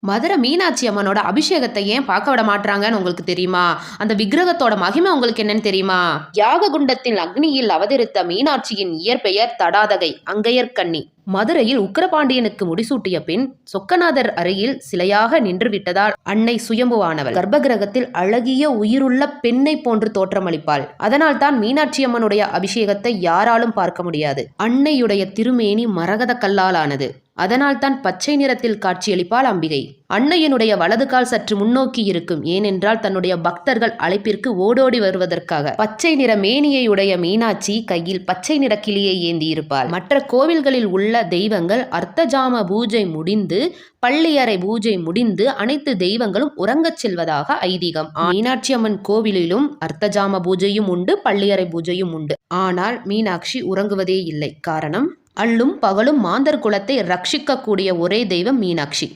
மதுரை மீனாட்சி அம்மனோட அபிஷேகத்தை ஏன் பார்க்க விட மாட்டாங்கன்னு உங்களுக்கு தெரியுமா? அந்த விக்கிரகத்தோட மகிமை உங்களுக்கு என்னன்னு தெரியுமா? யாக குண்டத்தில் அக்னியில் அவதரித்த மீனாட்சியின் இயற்பெயர் தடாதகை, அங்கையர்கண்ணி. மதுரையில் உக்கிரபாண்டியனுக்கு முடிசூட்டிய பின் சொக்கநாதர் அருகில் சிலையாக நின்று விட்டதால் அன்னை சுயம்புவானவள் கர்ப்பகிரகத்தில் அழகிய உயிருள்ள பெண்ணை போன்று தோற்றமளிப்பாள். அதனால் தான் மீனாட்சி அம்மனுடைய அபிஷேகத்தை யாராலும் பார்க்க முடியாது. அன்னையுடைய திருமேனி மரகத கல்லாலானது. அதனால் தான் பச்சை நிறத்தில் காட்சியளிப்பாள் அம்பிகை. அன்னையனுடைய வலது கால் சற்று முன்னோக்கி இருக்கும். ஏனென்றால் தன்னுடைய பக்தர்கள் அழைப்பிற்கு ஓடோடி வருவதற்காக. பச்சை நிற மேனியை உடைய மீனாட்சி கையில் பச்சை நிற கிளியை ஏந்தி இருப்பாள். மற்ற கோவில்களில் உள்ள தெய்வங்கள் அர்த்தஜாம பூஜை முடிந்து பள்ளியறை பூஜை முடிந்து அனைத்து தெய்வங்களும் உறங்கச் செல்வதாக ஐதீகம். மீனாட்சி அம்மன் கோவிலிலும் அர்த்தஜாம பூஜையும் உண்டு, பள்ளியறை பூஜையும் உண்டு. ஆனால் மீனாட்சி உறங்குவதே இல்லை. காரணம், அள்ளும் பகலும் மாந்தர் குலத்தை ரட்சிக்கக்கூடிய ஒரே தெய்வம் மீனாட்சி.